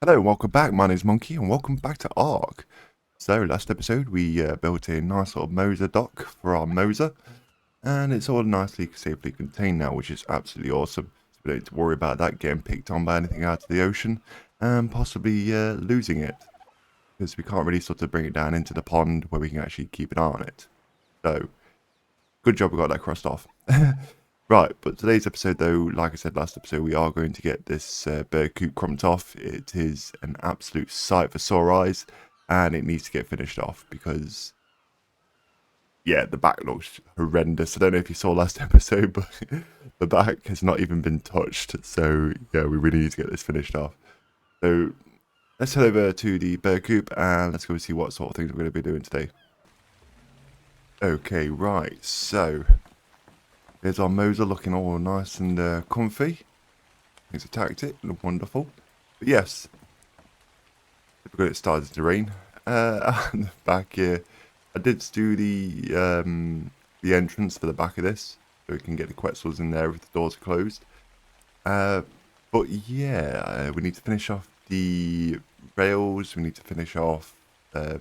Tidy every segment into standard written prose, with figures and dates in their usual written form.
Hello and welcome back, my name's Monkey and welcome back to ARK. So last episode we built a nice little Moser dock for our Moser, and it's all nicely safely contained now, which is absolutely awesome. So we don't need to worry about that getting picked on by anything out of the ocean and possibly losing it, because we can't really sort of bring it down into the pond where we can actually keep an eye on it. So good job we got that crossed off. Right, but today's episode though, like I said last episode, we are going to get this bird coop crumped off. It is an absolute sight for sore eyes, and it needs to get finished off because, yeah, the back looks horrendous. I don't know if you saw last episode, but the back has not even been touched. So, yeah, we really need to get this finished off. So, let's head over to the bird coop and let's go see what sort of things we're going to be doing today. Okay, right, so there's our Moser looking all nice and comfy. It's attacked it, look wonderful. But yes, we've got it started to rain. And back here, I did do the entrance for the back of this, so we can get the Quetzals in there if the doors are closed. But yeah, we need to finish off the rails. We need to finish off the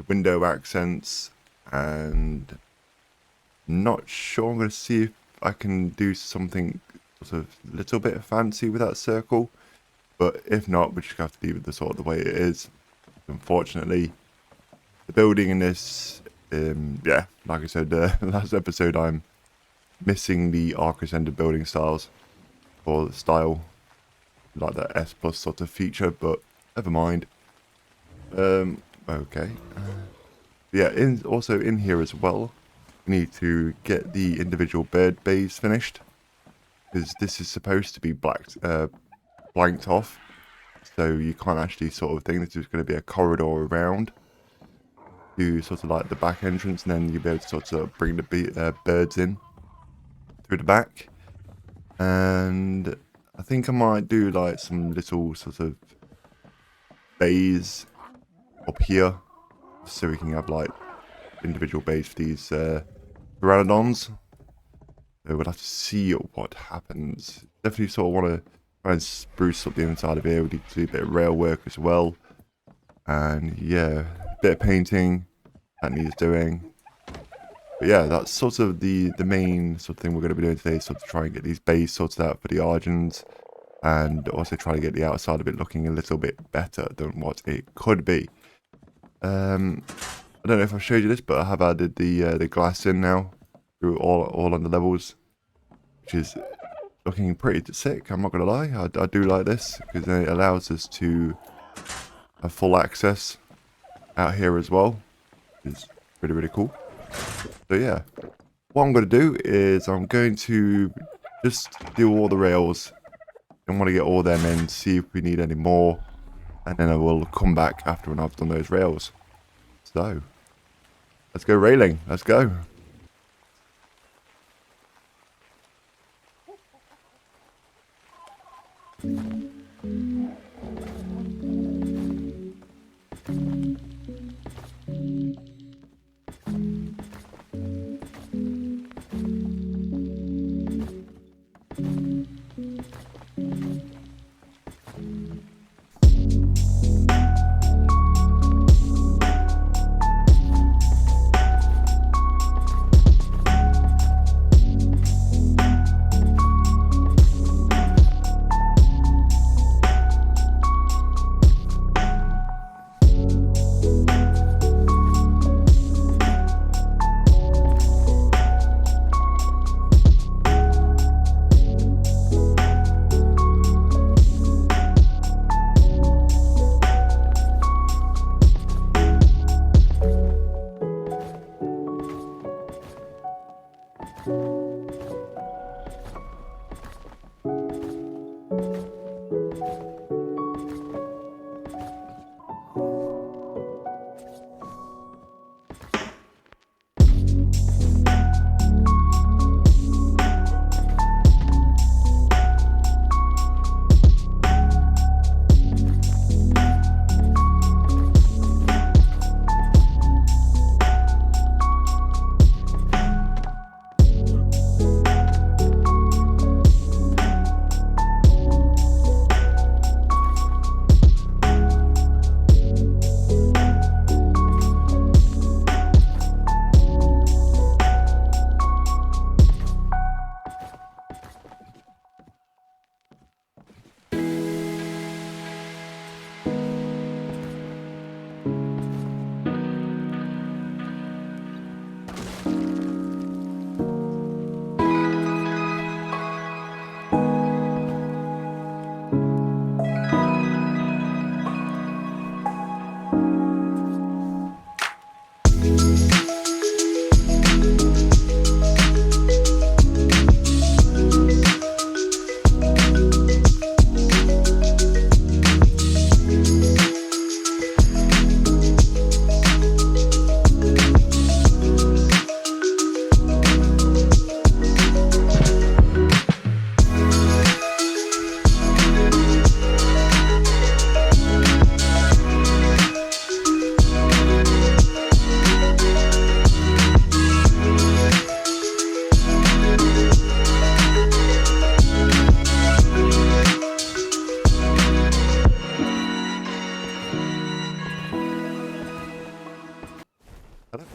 window accents, and not sure. I'm going to see if I can do something sort of a little bit fancy with that circle, but if not, we just have to leave it the sort of the way it is. Unfortunately, the building in this, yeah, like I said last episode, I'm missing the ARK Ascended building styles, or the style, like that S plus sort of feature, but never mind. Okay. Yeah, also in here as well, we need to get the individual bird bays finished, because this is supposed to be blanked off, so you can't actually sort of think this is going to be a corridor around to sort of like the back entrance, and then you'll be able to sort of bring the birds in through the back. And I think I might do like some little sort of bays up here, so we can have like individual bays for these pteranodons. So we'll have to see what happens. Definitely sort of want to try and spruce up the inside of here. We need to do a bit of rail work as well, and yeah, a bit of painting that needs doing. But yeah, that's sort of the main sort of thing we're going to be doing today, sort of try and get these bays sorted out for the Argents, and also try to get the outside of it looking a little bit better than what it could be. I don't know if I've showed you this, but I have added the glass in now through all on the levels, which is looking pretty sick. I'm not gonna lie, I do like this because it allows us to have full access out here as well, which is really cool. So yeah, what I'm gonna do is I'm going to just do all the rails. I want to get all them in, see if we need any more, and then I will come back after when I've done those rails. So let's go railing. Let's go.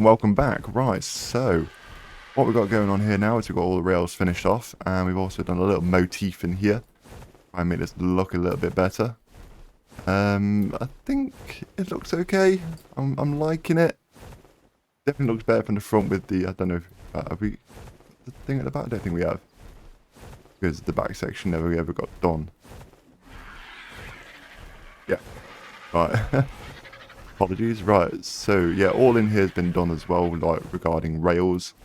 welcome back. Right, so what we've got going on here now is we've got all the rails finished off, and we've also done a little motif in here. I made this look a little bit better. I think it looks okay. I'm liking it. Definitely looks better from the front with the, I don't know if, have we, the thing at the back? I don't think we have. Because the back section never ever got done. Yeah. Right. Apologies. Right. So yeah, all in here has been done as well, like regarding rails.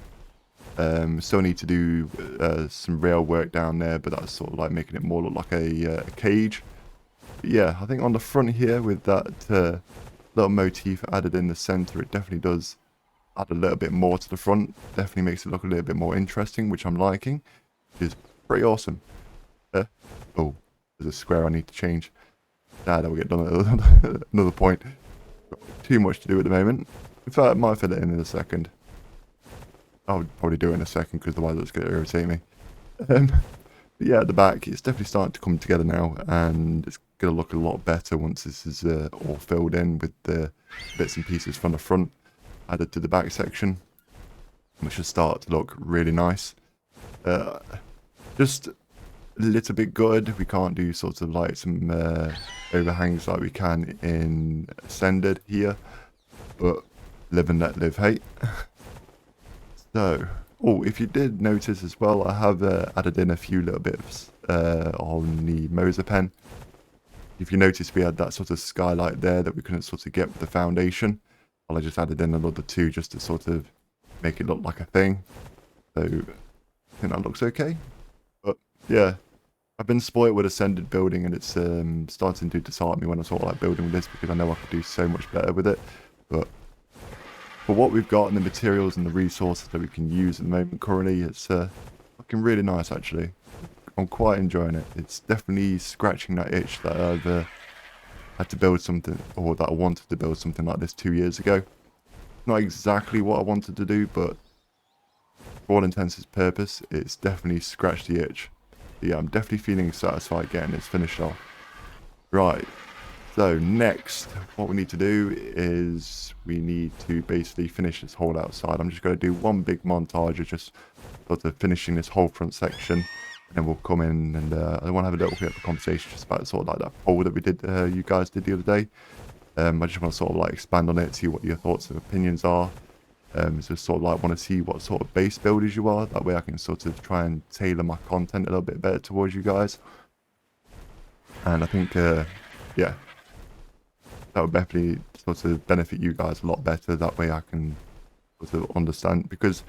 Still need to do some rail work down there, but that's sort of like making it more look like a cage. But yeah, I think on the front here with that little motif added in the center, it definitely does add a little bit more to the front. Definitely makes it look a little bit more interesting, which I'm liking. Which is pretty awesome. Oh, there's a square I need to change. That will get done at another point. Got too much to do at the moment. In fact, I might fill it in a second. I'll probably do it in a second because otherwise it's going to irritate me. But yeah, at the back, it's definitely starting to come together now, and it's going to look a lot better once this is all filled in with the bits and pieces from the front added to the back section, which should start to look really nice. Just a little bit good. We can't do sort of like some overhangs like we can in Ascended here, but live and let live, hey. So, oh, if you did notice as well, I have added in a few little bits on the Moser pen. If you notice, we had that sort of skylight there that we couldn't sort of get with the foundation. Well, I just added in another two just to sort of make it look like a thing. So, I think that looks okay. But, yeah, I've been spoiled with Ascended building, and it's starting to dishearten me when I sort of like building with this, because I know I could do so much better with it. But for what we've got and the materials and the resources that we can use at the moment currently, it's looking really nice actually. I'm quite enjoying it. It's definitely scratching that itch that I've had to build something, or that I wanted to build something like this 2 years ago. Not exactly what I wanted to do, but for all intents and purposes, it's definitely scratched the itch. Yeah, I'm definitely feeling satisfied getting this finished off. Right. So next, what we need to do is we need to basically finish this whole outside. I'm just going to do one big montage of just sort of finishing this whole front section, and then we'll come in and I want to have a little bit of a conversation just about sort of like that poll that we did, you guys did the other day. I just want to sort of like expand on it, see what your thoughts and opinions are. So sort of like want to see what sort of base builders you are. That way I can sort of try and tailor my content a little bit better towards you guys. And I think, yeah, that would definitely sort of benefit you guys a lot better. That way I can sort of understand, because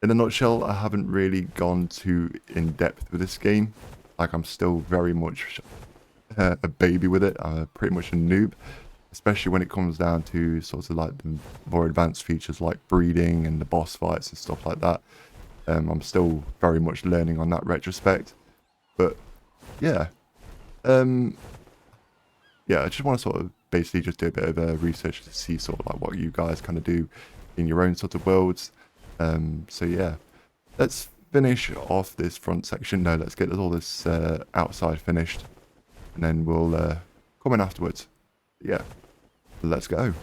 in a nutshell, I haven't really gone too in depth with this game. Like, I'm still very much a baby with it. I'm pretty much a noob, especially when it comes down to sort of like the more advanced features like breeding and the boss fights and stuff like that. I'm still very much learning on that retrospect. But yeah, yeah, I just want to sort of basically just do a bit of research to see sort of like what you guys kind of do in your own sort of worlds. So yeah, let's finish off this front section. No, let's get all this outside finished, and then we'll come in afterwards. Yeah, let's go.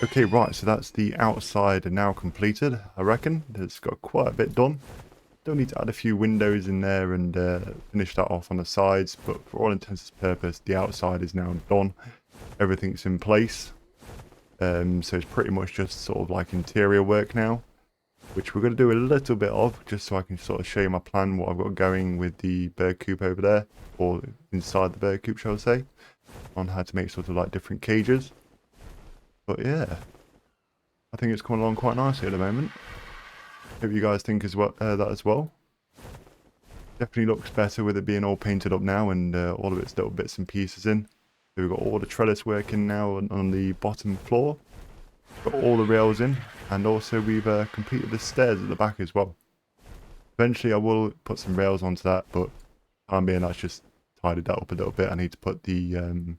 Okay, right, so that's the outside now completed, I reckon. It's got quite a bit done. Still need to add a few windows in there and finish that off on the sides, but for all intents and purposes, the outside is now done. Everything's in place. So it's pretty much just sort of like interior work now, which we're going to do a little bit of, just so I can sort of show you my plan, what I've got going with the bird coop over there, or inside the bird coop, shall I say, on how to make sort of like different cages. But yeah, I think it's coming along quite nicely at the moment. Hope you guys think as well that as well. Definitely looks better with it being all painted up now and all of its little bits and pieces in. So we've got all the trellis working now on the bottom floor. Got all the rails in, and also we've completed the stairs at the back as well. Eventually I will put some rails onto that, but I'm being that's just tidied that up a little bit. I need to put the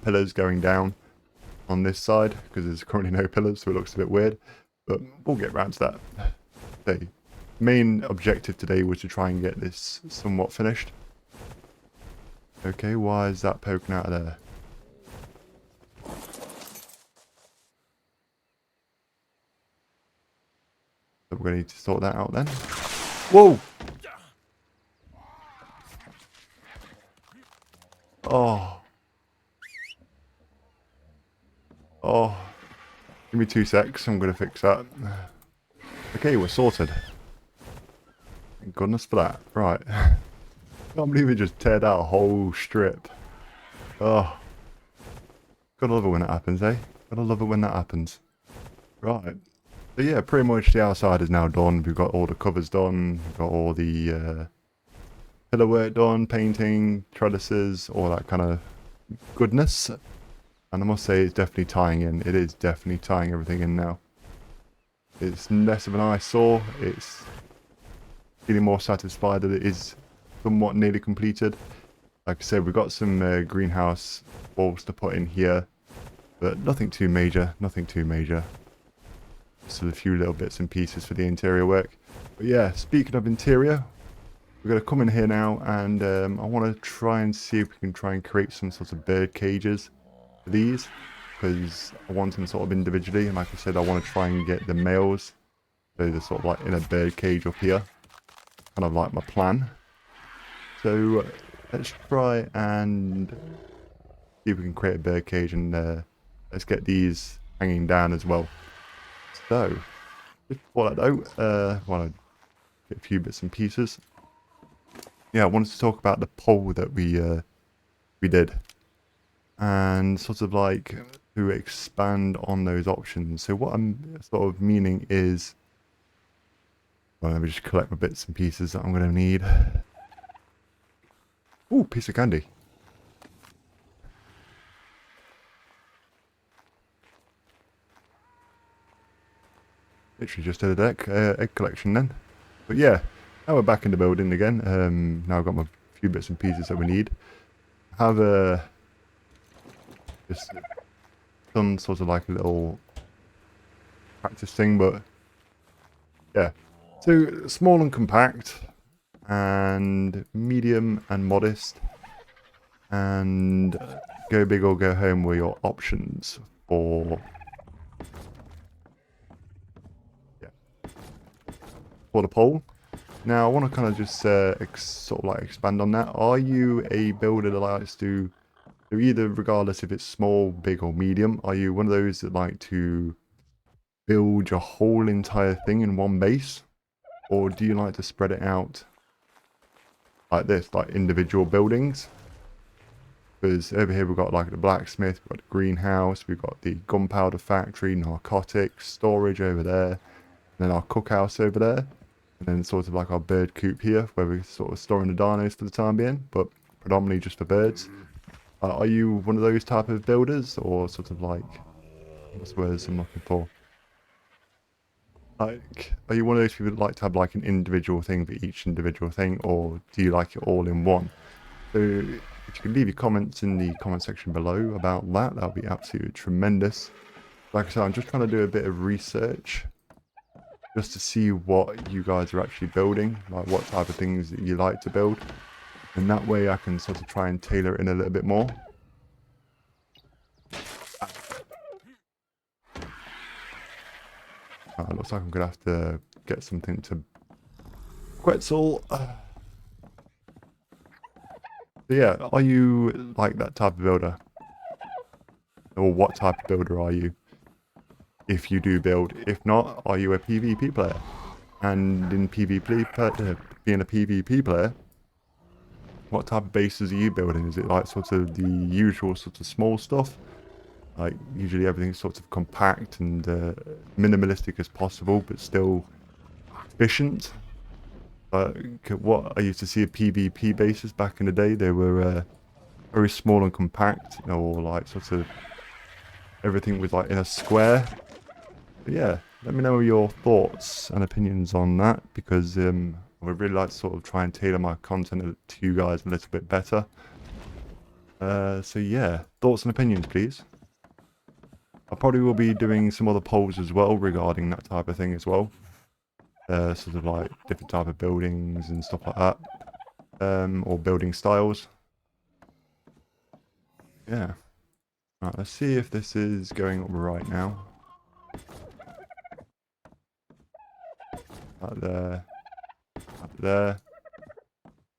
pillars going down on this side because there's currently no pillars, so it looks a bit weird, but we'll get around to that. The main objective today was to try and get this somewhat finished. Okay, why is that poking out of there? So we're going to need to sort that out then. Whoa! Oh. Oh. Give me 2 secs, I'm going to fix that. Okay, we're sorted. Thank goodness for that. Right. Can't believe it just teared out a whole strip. Oh. Gotta love it when it happens, eh? Gotta love it when that happens. Right. So yeah, pretty much the outside is now done. We've got all the covers done. We've got all the pillar work done, painting, trellises, all that kind of goodness. And I must say it's definitely tying in. It is definitely tying everything in now. It's less of an eyesore. It's feeling more satisfied that it is somewhat nearly completed. Like I said, we've got some greenhouse walls to put in here, but nothing too major, nothing too major. Just a few little bits and pieces for the interior work. But yeah, speaking of interior, we're going to come in here now and I want to try and see if we can try and create some sort of bird cages for these, because I want them sort of individually, and like I said, I want to try and get the males, so they're sort of like in a bird cage up here, kind of like my plan. So let's try and see if we can create a bird cage, and let's get these hanging down as well. So just before that though, I want to get a few bits and pieces. Yeah, I wanted to talk about the poll that we did, and sort of like to expand on those options. So what I'm sort of meaning is, well, let me just collect my bits and pieces that I'm going to need. Ooh, piece of candy. Literally just did a egg collection then. But yeah, now we're back in the building again. Now I've got my few bits and pieces that we need. Have just done sort of like a little practice thing, but yeah. So small and compact, and medium and modest, and go big or go home were your options for the poll. Now I want to kind of just sort of like expand on that. Are you a builder that likes to do either, regardless if it's small, big or medium? Are you one of those that like to build your whole entire thing in one base, or do you like to spread it out like this, like individual buildings? Because over here we've got like the blacksmith, we've got the greenhouse, we've got the gunpowder factory, narcotics, storage over there, and then our cookhouse over there, and then sort of like our bird coop here, where we're sort of storing the dinos for the time being, but predominantly just for birds. Are you one of those type of builders, or sort of like, what's the words I'm looking for? Like, are you one of those people that like to have like an individual thing for each individual thing, or do you like it all in one? So if you could leave your comments in the comment section below about that, that would be absolutely tremendous. Like I said, I'm just trying to do a bit of research just to see what you guys are actually building, like what type of things that you like to build. And that way I can sort of try and tailor it in a little bit more. Looks like I'm going to have to get something to Quetzal. So yeah, are you like that type of builder? Or what type of builder are you? If you do build. If not, are you a PvP player? And in PvP, being a PvP player, what type of bases are you building? Is it like sort of the usual sort of small stuff? Like usually everything's sort of compact and minimalistic as possible, but still efficient. What I used to see of PvP bases back in the day, they were very small and compact, you know, or like sort of everything was like in a square. But yeah, let me know your thoughts and opinions on that, because I would really like to sort of try and tailor my content to you guys a little bit better. So yeah, thoughts and opinions, please. I probably will be doing some other polls as well regarding that type of thing as well. Sort of like different type of buildings and stuff like that. Or building styles. Yeah. Right, let's see if this is going up right now. Right there. Up there.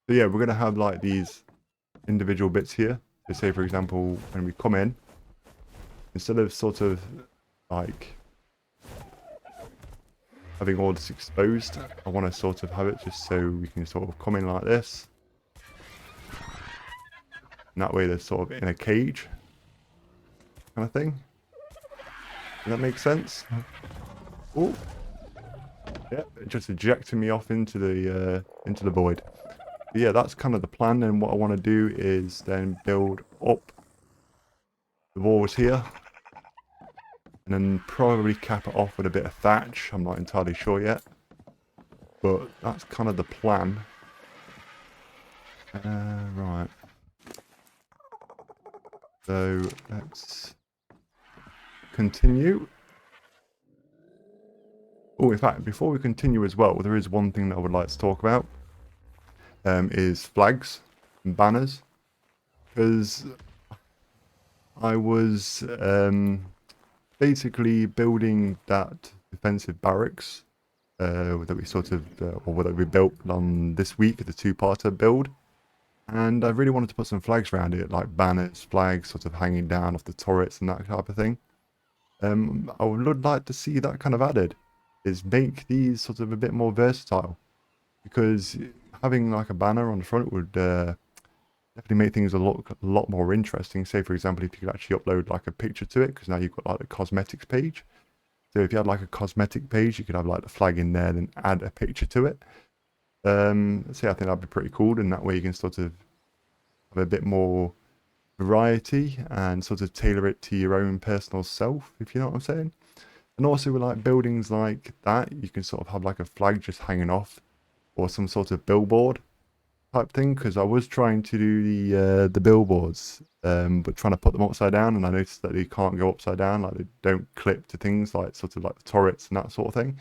So yeah, we're going to have like these individual bits here. So say for example, when we come in, instead of sort of like having all this exposed, I want to sort of have it just so we can sort of come in like this. And that way they're sort of in a cage kind of thing. Does that make sense? Oh, yeah, it just ejected me off into the void. But yeah, that's kind of the plan. And what I want to do is then build up the walls here, and then probably cap it off with a bit of thatch. I'm not entirely sure yet, but that's kind of the plan. Right. So let's continue. Oh, in fact, before we continue as well, there is one thing that I would like to talk about. Is flags and banners. Because I was basically building that defensive barracks that we sort of, or that we built on this week, the two-parter build. And I really wanted to put some flags around it, like banners, flags sort of hanging down off the turrets and that type of thing. I would like to see that kind of added, is make these sort of a bit more versatile. Because having like a banner on the front would definitely make things a lot more interesting. Say for example, if you could actually upload like a picture to it, because now you've got like the cosmetics page. So if you had like a cosmetic page, you could have like the flag in there, then add a picture to it. So I think that'd be pretty cool, and that way you can sort of have a bit more variety and sort of tailor it to your own personal self, if you know what I'm saying. And also with like buildings like that, you can sort of have like a flag just hanging off, or some sort of billboard type thing, because I was trying to do the billboards, but trying to put them upside down, and I noticed that they can't go upside down, like they don't clip to things like sort of like the turrets and that sort of thing.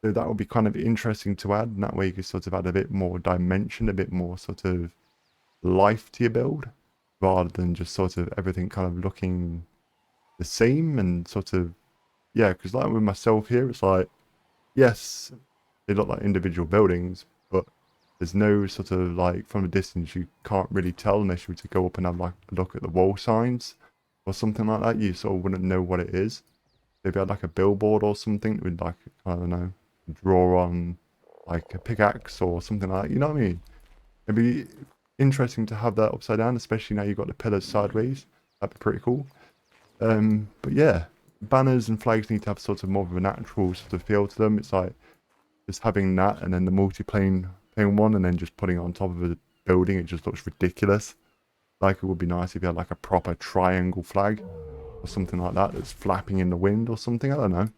So that would be kind of interesting to add, and that way you could sort of add a bit more dimension, a bit more sort of life to your build, rather than just sort of everything kind of looking the same. And sort of, yeah, because like with myself here, it's like, yes, they look like individual buildings, but there's no sort of like, from a distance you can't really tell unless you were to go up and have like a look at the wall signs or something like that. You sort of wouldn't know what it is. If you had like a billboard or something that would like, I don't know, draw on like a pickaxe or something like that, you know what I mean? It'd be interesting to have that upside down, especially now you've got the pillars sideways. That'd be pretty cool. But yeah, banners and flags need to have sort of more of a natural sort of feel to them. It's like just having that, and then the multi-plane one, and then just putting it on top of a building, it just looks ridiculous. Like, it would be nice if you had like a proper triangle flag or something like that that's flapping in the wind or something. I don't know.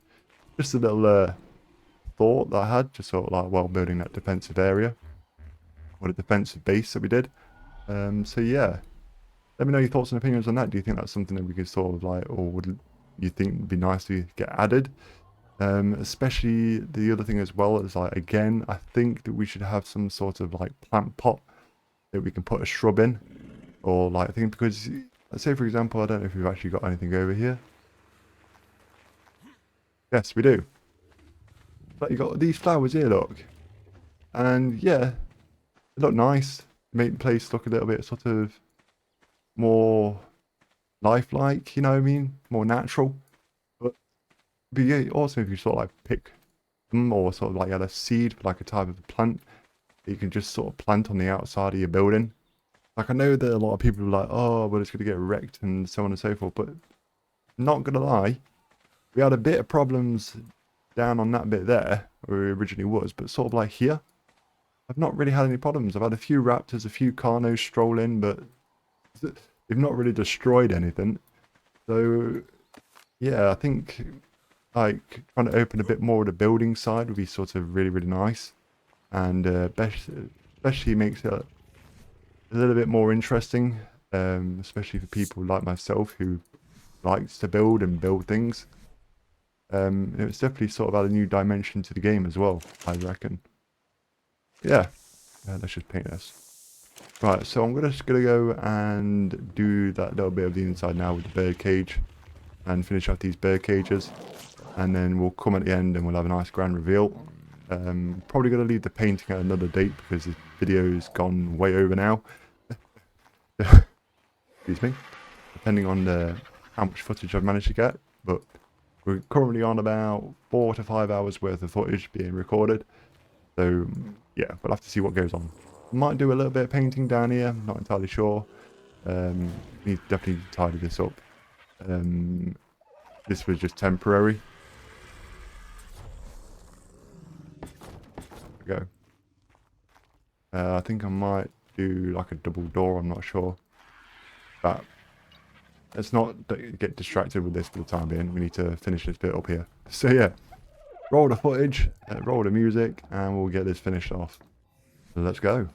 Just a little thought that I had, just sort of like while building that defensive area, or the defensive base that we did. So yeah, let me know your thoughts and opinions on that. Do you think that's something that we could sort of like, or would you think would be nice to get added? Especially the other thing as well is like, again, I think that we should have some sort of like plant pot that we can put a shrub in, or like I think, because let's say for example, I don't know if we've actually got anything over here. Yes, we do. But you got these flowers here, look, and yeah, they look nice. Make the place look a little bit sort of more lifelike, you know what I mean, more natural. But yeah, also if you sort of like pick them, or sort of like add a seed for like a type of plant that you can just sort of plant on the outside of your building. Like I know that a lot of people are like, oh, but it's going to get wrecked and so on and so forth, but not going to lie, we had a bit of problems down on that bit there where it originally was, but sort of like here, I've not really had any problems. I've had a few raptors, a few carnos stroll in, but they've not really destroyed anything. So yeah, I think like trying to open a bit more of the building side would be sort of really, really nice, and especially makes it a little bit more interesting, especially for people like myself who likes to build and build things. It's definitely sort of add a new dimension to the game as well, I reckon. Yeah, let's just paint this. Right, so I'm just gonna go and do that little bit of the inside now with the bird cage, and finish off these bird cages, and then we'll come at the end and we'll have a nice grand reveal. Probably gonna leave the painting at another date because this video's gone way over now. Excuse me. Depending on how much footage I've managed to get, but we're currently on about 4 to 5 hours worth of footage being recorded. So yeah, we'll have to see what goes on. Might do a little bit of painting down here, not entirely sure. Need to definitely tidy this up. This was just temporary. There we go. I think I might do like a double door, I'm not sure. But let's not get distracted with this for the time being. We need to finish this bit up here. So yeah, roll the footage, roll the music, and we'll get this finished off. So let's go.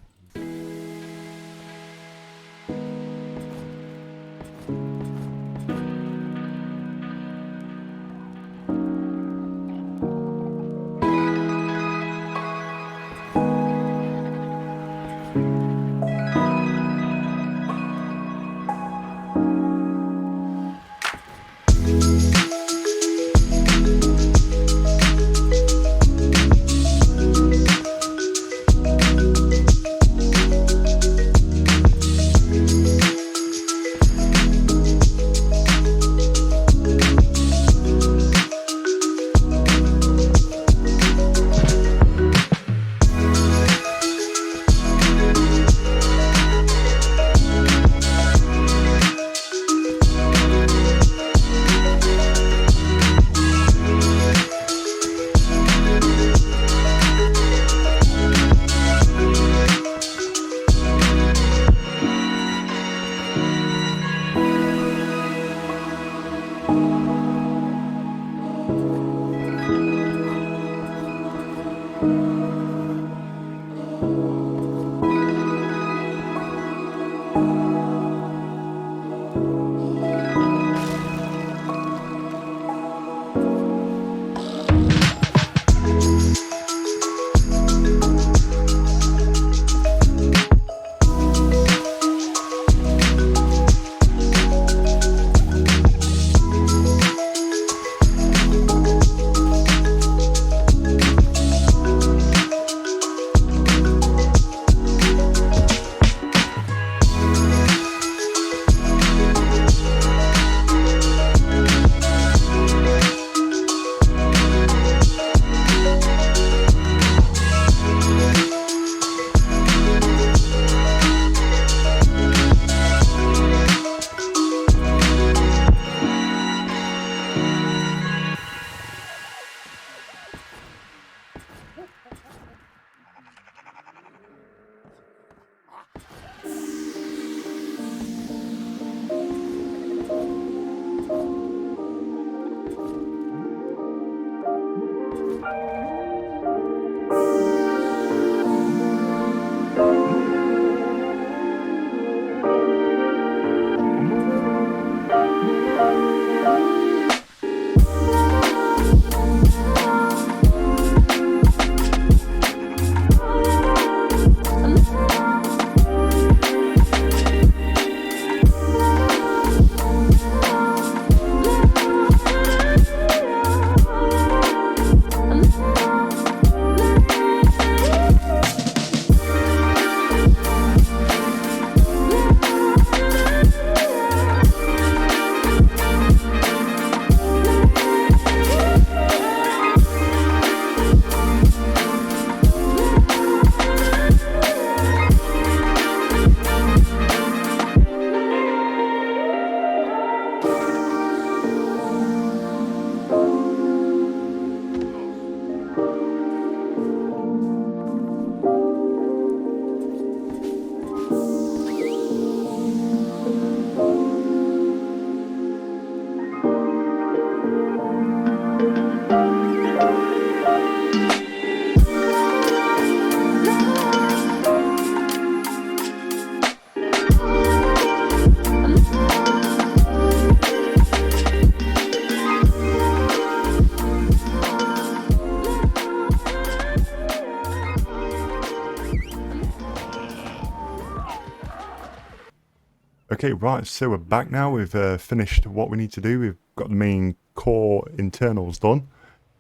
Okay, right, so we're back now. We've finished what we need to do. We've got the main core internals done.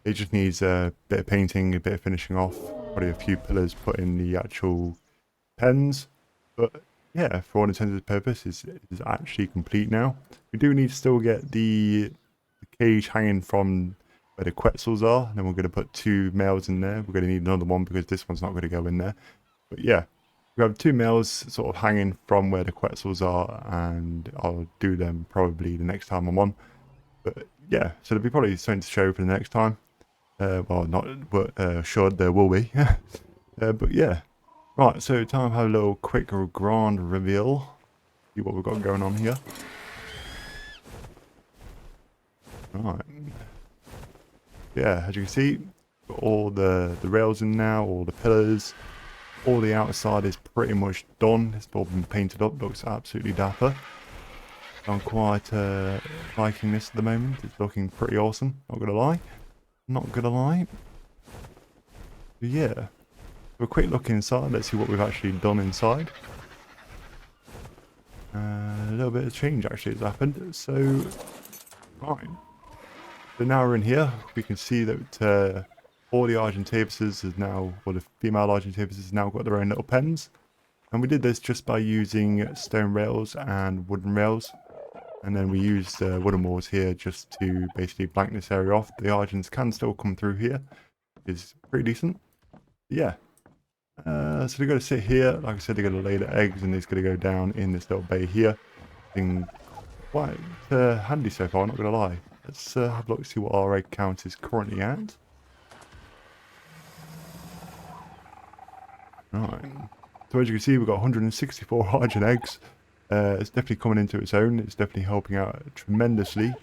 It just needs a bit of painting, a bit of finishing off, probably a few pillars put in the actual pens. But yeah, for all intents and purposes, it's actually complete now. We do need to still get the cage hanging from where the quetzals are. And then we're going to put 2 males in there. We're going to need another one because this one's not going to go in there. But yeah. We have 2 males sort of hanging from where the quetzals are, and I'll do them probably the next time I'm on. But yeah, so there'll be probably something to show for the next time. Well, not, but sure there will be. But yeah, right. So time to have a little quick grand reveal. See what we've got going on here. Right. Yeah, as you can see, got all the rails in now, all the pillars. All the outside is pretty much done. It's all been painted up. Looks absolutely dapper. I'm quite liking this at the moment. It's looking pretty awesome. Not gonna lie. Not gonna lie. But yeah. A quick look inside. Let's see what we've actually done inside. A little bit of change actually has happened. So, right. So now we're in here. We can see that all the Argentavises is now, or the female Argentavises has now got their own little pens. And we did this just by using stone rails and wooden rails. And then we used wooden walls here just to basically blank this area off. The Argents can still come through here. It's pretty decent. Yeah. So they're going to sit here. Like I said, they're going to lay the eggs and it's going to go down in this little bay here. Been quite handy so far, not going to lie. Let's have a look, see what our egg count is currently at. Right. So as you can see, we've got 164 Argent eggs. It's definitely coming into its own. It's definitely helping out tremendously.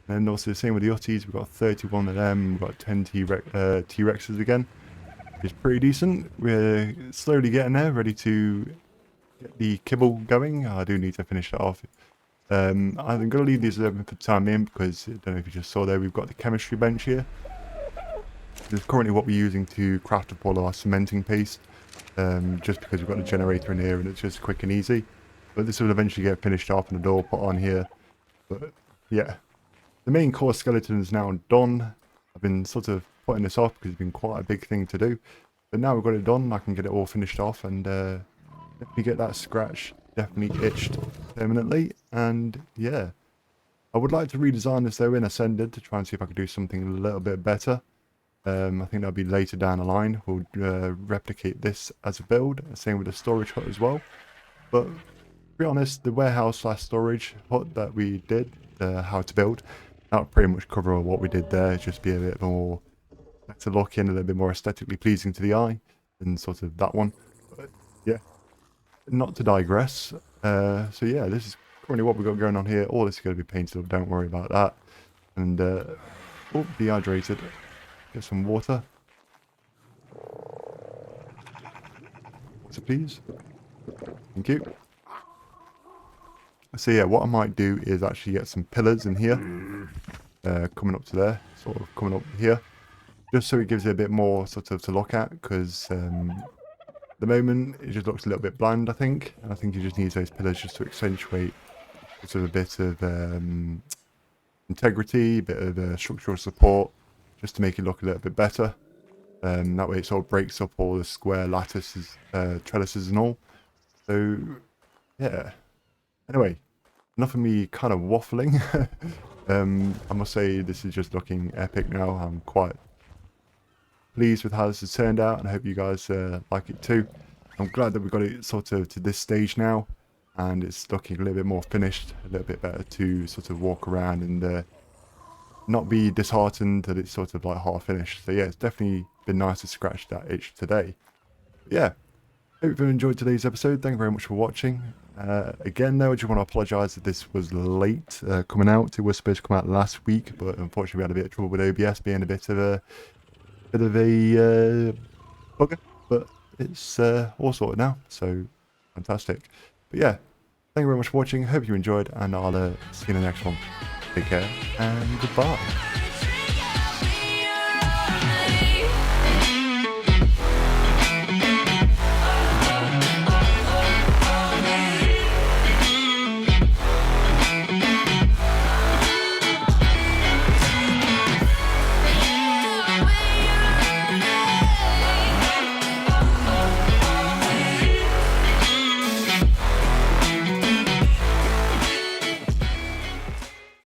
And also the same with the Utties. We've got 31 of them. We've got 10 T-Rexes again. It's pretty decent. We're slowly getting there, ready to get the kibble going. I do need to finish that off. I'm going to leave these open for the time being because, I don't know if you just saw there, we've got the chemistry bench here. This is currently what we're using to craft up all of our cementing paste. Just because we've got a generator in here and it's just quick and easy. But this will eventually get finished off and the door put on here. But yeah, the main core skeleton is now done. I've been sort of putting this off because it's been quite a big thing to do. But now we've got it done, I can get it all finished off and definitely get that scratch definitely itched permanently. And yeah, I would like to redesign this though in Ascended to try and see if I could do something a little bit better. I think that'll be later down the line. We'll replicate this as a build. Same with the storage hut as well. But to be honest, the warehouse / storage hut that we did, how to build, that'll pretty much cover what we did there. Just be a bit more better looking, a little bit more aesthetically pleasing to the eye than sort of that one. But yeah, not to digress. So yeah, this is currently what we've got going on here. All this is going to be painted up. Don't worry about that. And oh, dehydrated. Get some water. Water, please. Thank you. So yeah, what I might do is actually get some pillars in here. Coming up to there. Sort of coming up here. Just so it gives it a bit more sort of to look at. Because at the moment, it just looks a little bit bland, I think. And I think you just need those pillars just to accentuate sort of a bit of integrity, a bit of structural support. Just to make it look a little bit better. That way it sort of breaks up all the square lattices, trellises and all. So, yeah. Anyway, enough of me kind of waffling. I must say this is just looking epic now. I'm quite pleased with how this has turned out and I hope you guys like it too. I'm glad that we got it sort of to this stage now. And it's looking a little bit more finished, a little bit better to sort of walk around and not be disheartened that it's sort of like half finished. So yeah, it's definitely been nice to scratch that itch today. But yeah, hope you enjoyed today's episode. Thank you very much for watching. Again though, I just want to apologise that this was late coming out. It was supposed to come out last week, but unfortunately we had a bit of trouble with OBS being a bit of a bugger. But it's all sorted now, so fantastic. But yeah, thank you very much for watching. Hope you enjoyed, and I'll see you in the next one. Take care and goodbye.